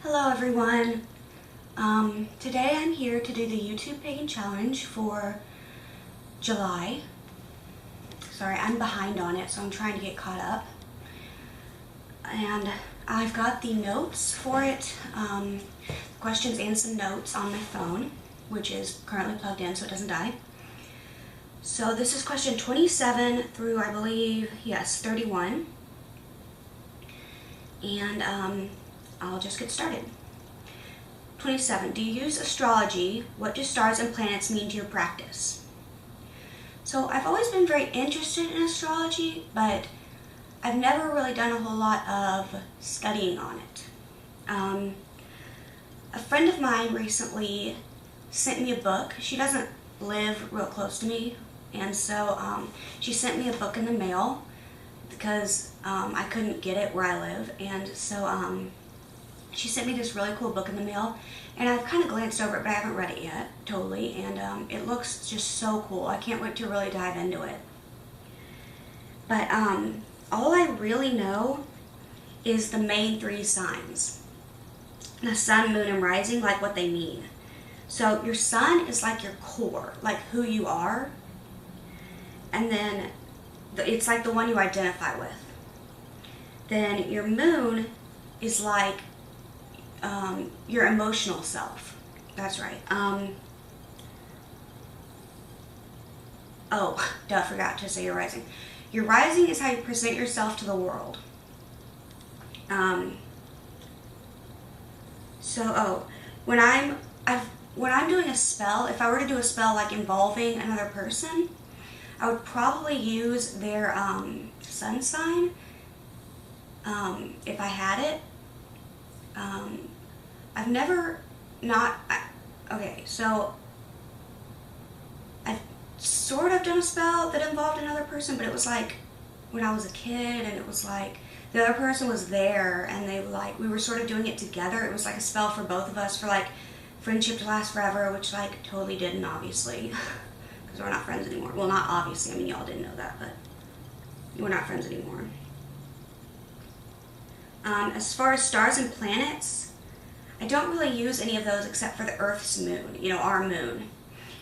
Hello everyone. Today I'm here to do the YouTube Pagan Challenge for July. Sorry, I'm behind on it, so I'm trying to get caught up. And I've got the notes for it, questions and some notes on my phone, which is currently plugged in so it doesn't die. So this is question 27 through, I believe, yes, 31. And I'll just get started. 27. Do you use astrology? What do stars and planets mean to your practice? So I've always been very interested in astrology, but I've never really done a whole lot of studying on it. A friend of mine recently sent me a book. She doesn't live real close to me, and so she sent me a book in the mail because I couldn't get it where I live, and so she sent me this really cool book in the mail, and I've kind of glanced over it, but I haven't read it yet, totally, and it looks just so cool. I can't wait to really dive into it. But all I really know is the main three signs. The sun, moon, and rising, like what they mean. So your sun is like your core, like who you are, and then it's like the one you identify with. Then your moon is like your emotional self. That's right. Forgot to say your rising. Your rising is how you present yourself to the world. When I'm doing a spell, if I were to do a spell like involving another person, I would probably use their sun sign if I had it. I've never so I've sort of done a spell that involved another person, but it was like when I was a kid, and it was like the other person was there, and we were sort of doing it together. It was like a spell for both of us for like friendship to last forever, which like totally didn't, obviously, because we're not friends anymore. Well, not obviously, I mean, y'all didn't know that, but we're not friends anymore. As far as stars and planets, I don't really use any of those except for the Earth's moon, our moon.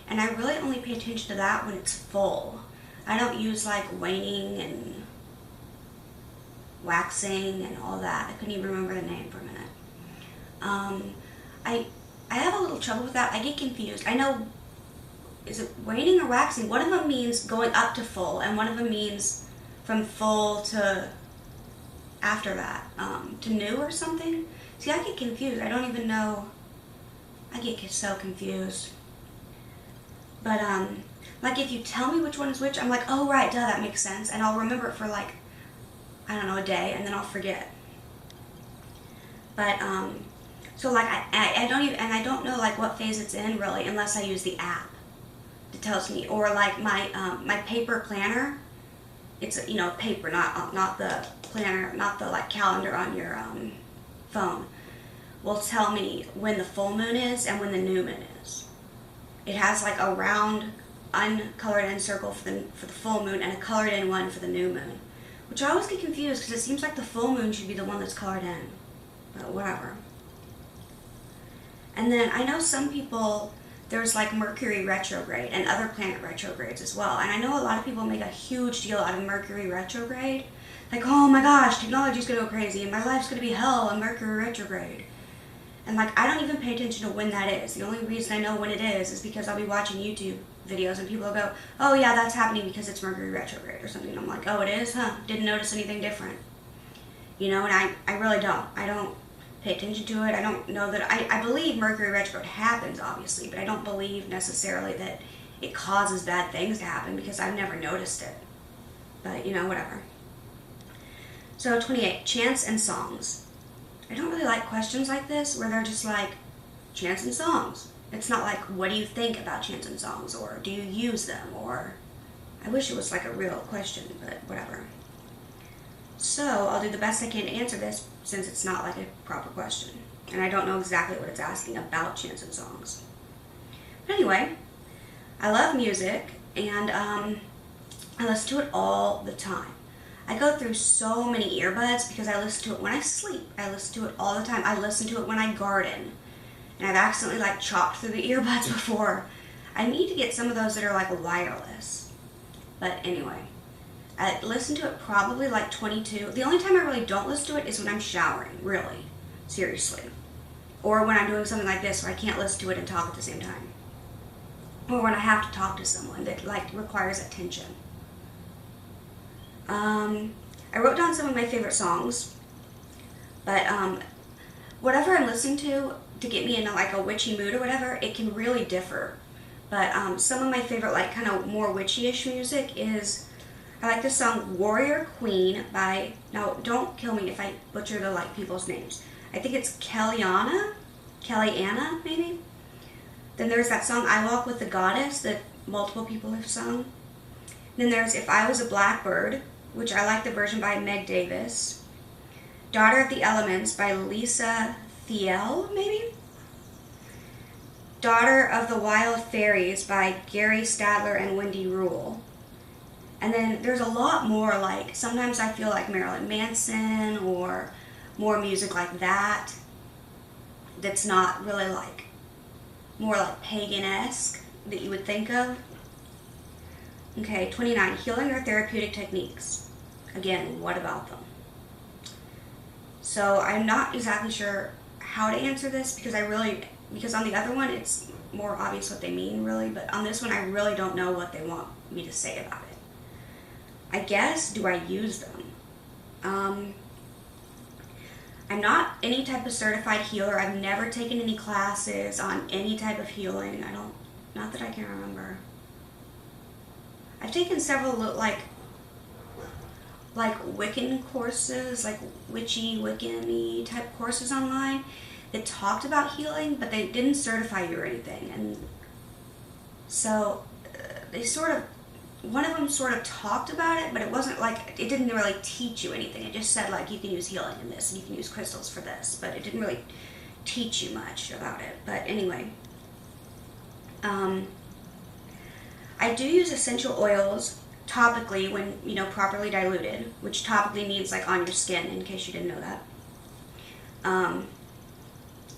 And I really only pay attention to that when it's full. I don't use like waning and waxing and all that. I couldn't even remember the name for a minute. I have a little trouble with that. I get confused. I know, is it waning or waxing? One of them means going up to full, and one of them means from full to after that, to new or something. See, I get confused. I don't even know. I get so confused. But, like, if you tell me which one is which, I'm like, oh, right, duh, that makes sense. And I'll remember it for, like, I don't know, a day, and then I'll forget. But, so, like, I don't know, like, what phase it's in, really, unless I use the app that tells me. Or, like, my paper planner, it's, paper, not the planner, not the, like, calendar on your, phone, will tell me when the full moon is and when the new moon is. It has like a round uncolored in circle for the full moon and a colored in one for the new moon, which I always get confused because it seems like the full moon should be the one that's colored in, but whatever. And then I know some people, there's like Mercury retrograde and other planet retrogrades as well, and I know a lot of people make a huge deal out of Mercury retrograde. Like, oh my gosh, technology's gonna go crazy and my life's gonna be hell on Mercury retrograde. And like, I don't even pay attention to when that is. The only reason I know when it is because I'll be watching YouTube videos and people will go, oh yeah, that's happening because it's Mercury retrograde or something. And I'm like, oh, it is? Huh, didn't notice anything different. And I really don't. I don't pay attention to it. I don't know that, I believe Mercury retrograde happens, obviously, but I don't believe necessarily that it causes bad things to happen because I've never noticed it. But, whatever. So 28, chants and songs. I don't really like questions like this where they're just like, chants and songs. It's not like, what do you think about chants and songs, or do you use them, or I wish it was like a real question, but whatever. So I'll do the best I can to answer this since it's not like a proper question, and I don't know exactly what it's asking about chants and songs. But anyway, I love music, and I listen to it all the time. I go through so many earbuds because I listen to it when I sleep. I listen to it all the time. I listen to it when I garden. And I've accidentally like chopped through the earbuds before. I need to get some of those that are like wireless. But anyway, I listen to it probably like 22. The only time I really don't listen to it is when I'm showering, really. Seriously. Or when I'm doing something like this where I can't listen to it and talk at the same time. Or when I have to talk to someone that like requires attention. I wrote down some of my favorite songs, but whatever I'm listening to get me into like a witchy mood or whatever, it can really differ. But some of my favorite like kind of more witchy-ish music is, I like the song Warrior Queen by, now don't kill me if I butcher the like people's names. I think it's Kellyanna maybe. Then there's that song I Walk with the Goddess that multiple people have sung. Then there's If I Was a Blackbird, which I like the version by Meg Davis. Daughter of the Elements by Lisa Thiel, maybe? Daughter of the Wild Fairies by Gary Stadler and Wendy Rule. And then there's a lot more, like, sometimes I feel like Marilyn Manson or more music like that that's not really like, more like pagan-esque that you would think of. Okay, 29, healing or therapeutic techniques. Again, what about them? So I'm not exactly sure how to answer this because on the other one it's more obvious what they mean really, but on this one I really don't know what they want me to say about it. I guess, do I use them? I'm not any type of certified healer. I've never taken any classes on any type of healing. Not that I can remember. I've taken several like Wiccan courses, like witchy, Wiccan-y type courses online that talked about healing, but they didn't certify you or anything. And so one of them sort of talked about it, but it wasn't like, it didn't really teach you anything. It just said like, you can use healing in this, and you can use crystals for this, but it didn't really teach you much about it. But anyway, I do use essential oils topically when, properly diluted, which topically means like on your skin, in case you didn't know that.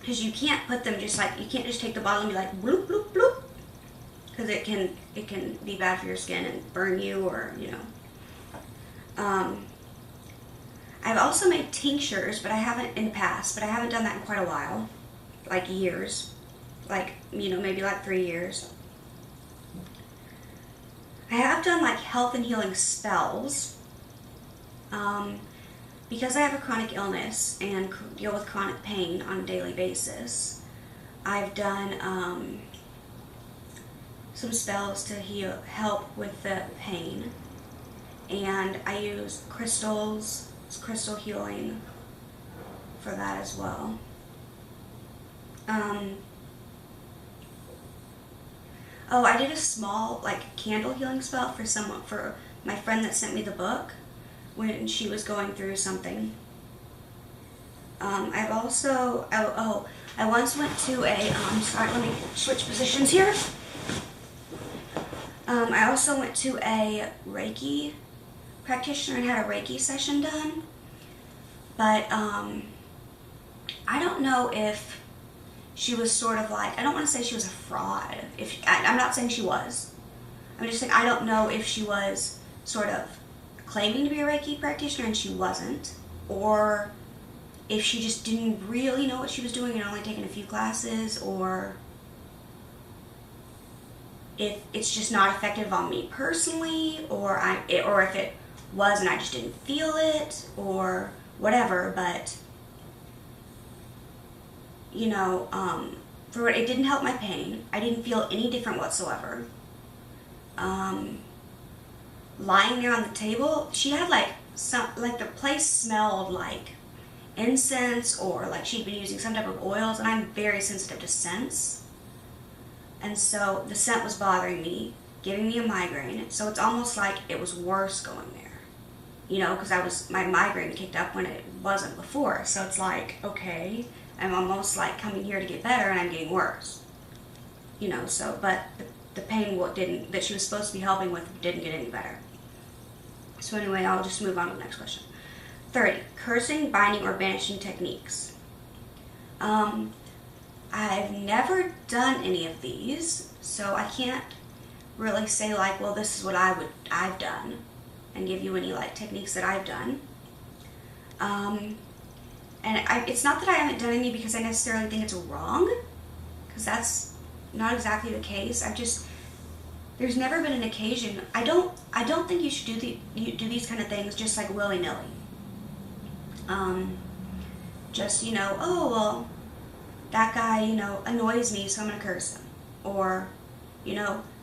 Because you can't put them you can't just take the bottle and be like, bloop, bloop, bloop. Because it can be bad for your skin and burn you, or I've also made tinctures, but I haven't in the past, but I haven't done that in quite a while, like years, like maybe like 3 years. I have done like health and healing spells, because I have a chronic illness and deal with chronic pain on a daily basis. I've done some spells to help with the pain, and I use crystals, crystal healing for that as well. Oh, I did a small like candle healing spell for my friend that sent me the book when she was going through something. I've also I once went to a sorry, let me switch positions here. I also went to a Reiki practitioner and had a Reiki session done, but I don't know if she was sort of like, I don't want to say she was a fraud. I'm not saying she was. I'm just saying I don't know if she was sort of claiming to be a Reiki practitioner and she wasn't, or if she just didn't really know what she was doing and only taken a few classes, or if it's just not effective on me personally, or if it was and I just didn't feel it, or whatever. But it didn't help my pain. I didn't feel any different whatsoever. Lying there on the table, she had the place smelled like incense, or like she'd been using some type of oils, and I'm very sensitive to scents. And so the scent was bothering me, giving me a migraine. So it's almost like it was worse going there, because my migraine kicked up when it wasn't before. So it's like, okay, I'm almost like coming here to get better and I'm getting worse, but the pain that she was supposed to be helping with didn't get any better. So anyway, I'll just move on to the next question. 30. Cursing, binding, or banishing techniques. I've never done any of these, so I can't really say like, well, this is what I've done, and give you any like techniques that I've done. It's not that I haven't done any because I necessarily think it's wrong, because that's not exactly the case. There's never been an occasion. I don't think you should do these kind of things just like willy-nilly. Just, oh, well, that guy, annoys me, so I'm going to curse him. Or,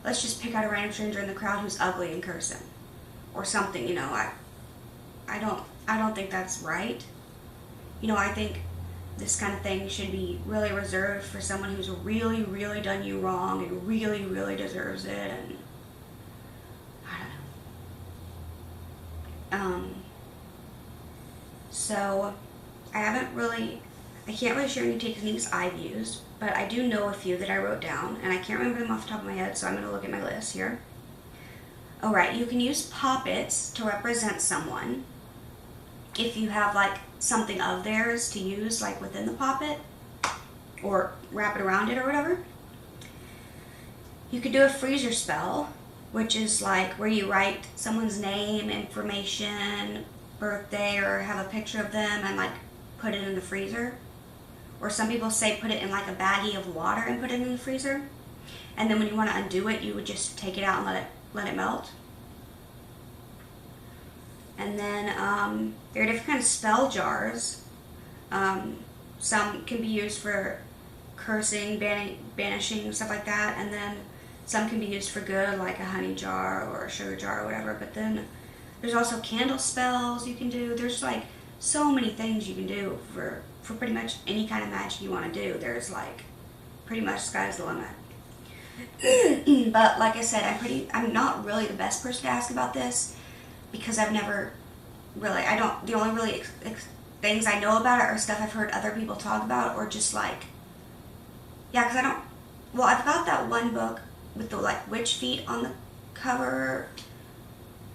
let's just pick out a random stranger in the crowd who's ugly and curse him. Or something, I don't think that's right. I think this kind of thing should be really reserved for someone who's really, really done you wrong and really, really deserves it, and I don't know. So I can't really share any techniques I've used, but I do know a few that I wrote down, and I can't remember them off the top of my head, so I'm going to look at my list here. Alright, you can use poppets to represent someone if you have like something of theirs to use like within the poppet, or wrap it around it or whatever. You could do a freezer spell, which is like where you write someone's name, information, birthday, or have a picture of them and like put it in the freezer. Or some people say put it in like a baggie of water and put it in the freezer. And then when you want to undo it, you would just take it out and let it melt. And then there are different kinds of spell jars. Some can be used for cursing, banishing, stuff like that. And then some can be used for good, like a honey jar or a sugar jar or whatever. But then there's also candle spells you can do. There's like so many things you can do for pretty much any kind of magic you want to do. There's like pretty much sky's the limit. But like I said, I'm not really the best person to ask about this, because I've never really, the only really things I know about it are stuff I've heard other people talk about, or just like, yeah, because I've got that one book with the like witch feet on the cover.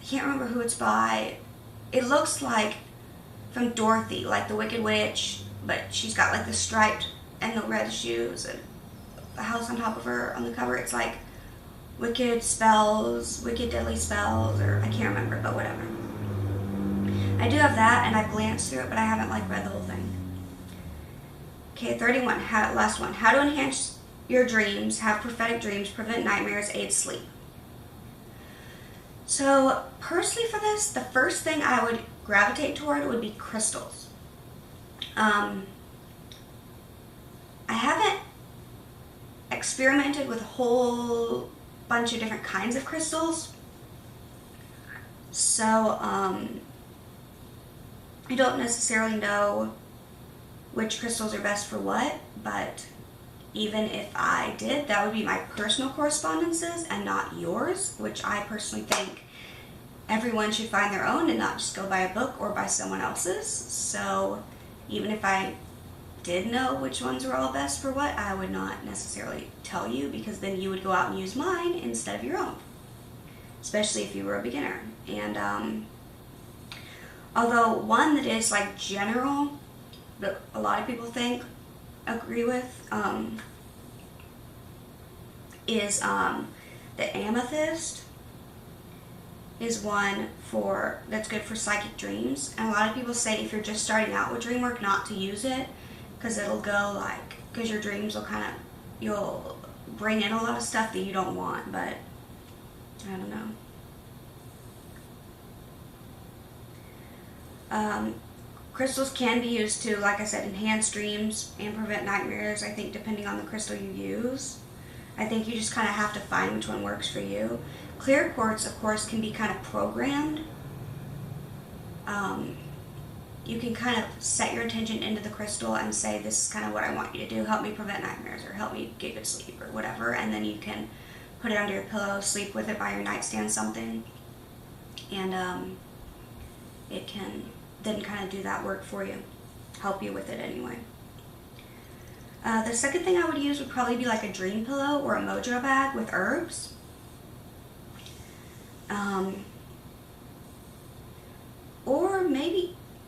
I can't remember who it's by. It looks like from Dorothy, like the Wicked Witch, but she's got like the striped and the red shoes and the house on top of her on the cover. It's like wicked spells, wicked deadly spells, or I can't remember, but whatever. I do have that, and I've glanced through it, but I haven't like read the whole thing. Okay, 31, last one. How to enhance your dreams, have prophetic dreams, prevent nightmares, aid sleep. So personally for this, the first thing I would gravitate toward would be crystals. I haven't experimented with a whole bunch of different kinds of crystals, so I don't necessarily know which crystals are best for what, but even if I did, that would be my personal correspondences and not yours, which I personally think everyone should find their own and not just go by a book or by someone else's. So even if I did know which ones were all best for what, I would not necessarily tell you, because then you would go out and use mine instead of your own, especially if you were a beginner. And although one that is like general that a lot of people agree with is the amethyst is one that's good for psychic dreams. And a lot of people say if you're just starting out with dream work, not to use it, because because your dreams will you'll bring in a lot of stuff that you don't want. But I don't know. Crystals can be used to, like I said, enhance dreams and prevent nightmares, I think, depending on the crystal you use. I think you just kind of have to find which one works for you. Clear quartz, of course, can be kind of programmed. You can kind of set your intention into the crystal and say, this is kind of what I want you to do. Help me prevent nightmares, or help me get good sleep, or whatever. And then you can put it under your pillow, sleep with it by your nightstand, something. And it can then kind of do that work for you. Help you with it anyway. The second thing I would use would probably be like a dream pillow or a mojo bag with herbs.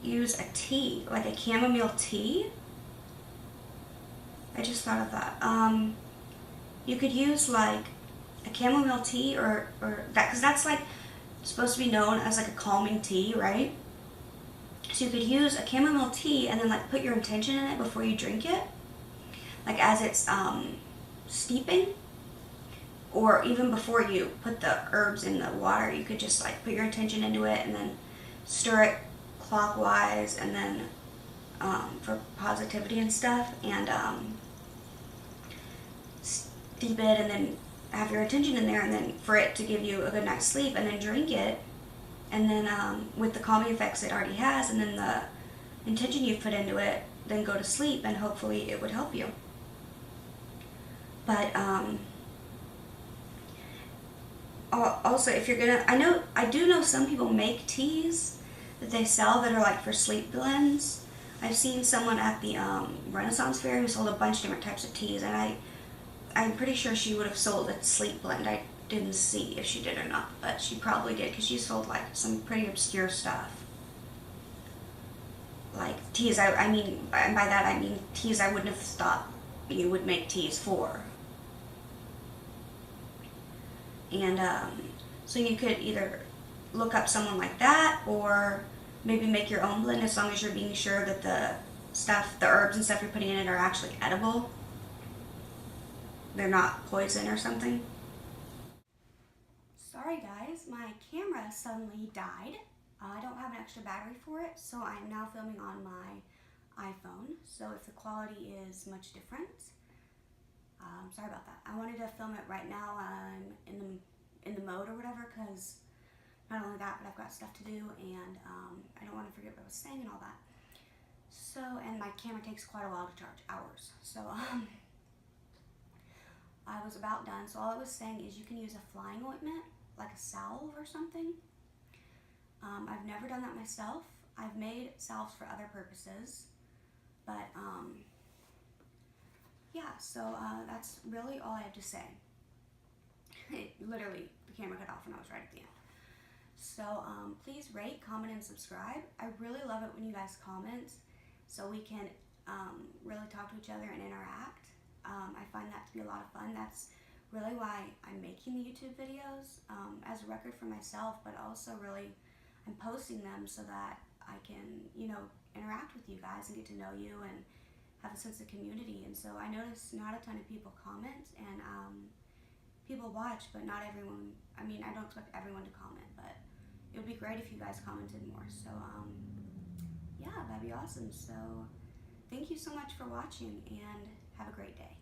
use a tea, like a chamomile tea. I just thought of that. You could use like a chamomile tea or that, because that's like supposed to be known as like a calming tea, right? So you could use a chamomile tea and then like put your intention in it before you drink it, like as it's steeping, or even before you put the herbs in the water. You could just like put your intention into it and then stir it clockwise, and then for positivity and stuff, and steep it, and then have your intention in there, and then for it to give you a good night's sleep, and then drink it, and then with the calming effects it already has, and then the intention you've put into it, then go to sleep, and hopefully it would help you. But also, if you're gonna, I do know some people make teas that they sell that are like for sleep blends. I've seen someone at the Renaissance Fair who sold a bunch of different types of teas, and I'm pretty sure she would have sold a sleep blend. I didn't see if she did or not, but she probably did, because she sold like some pretty obscure stuff. Like teas, I mean, and by that I mean teas I wouldn't have thought you would make teas for. And so you could either look up someone like that, or maybe make your own blend, as long as you're being sure that the herbs and stuff you're putting in it are actually edible. They're not poison or something. Sorry guys, my camera suddenly died. I don't have an extra battery for it, so I'm now filming on my iPhone. So if the quality is much different, sorry about that. I wanted to film it right now in the mode or whatever, because not only that, but I've got stuff to do, and I don't want to forget what I was saying and all that. So, and my camera takes quite a while to charge, hours. So I was about done. So all I was saying is you can use a flying ointment, like a salve or something. I've never done that myself. I've made salves for other purposes, but yeah, so that's really all I have to say. Literally, the camera cut off when I was right at the end. So please rate, comment, and subscribe. I really love it when you guys comment, so we can really talk to each other and interact. I find that to be a lot of fun. That's really why I'm making the YouTube videos, as a record for myself, but also really I'm posting them so that I can, you know, interact with you guys and get to know you and have a sense of community. And so I notice not a ton of people comment, and people watch, but not everyone. I mean, I don't expect everyone to comment, but it would be great if you guys commented more. So yeah, that'd be awesome. So thank you so much for watching, and have a great day.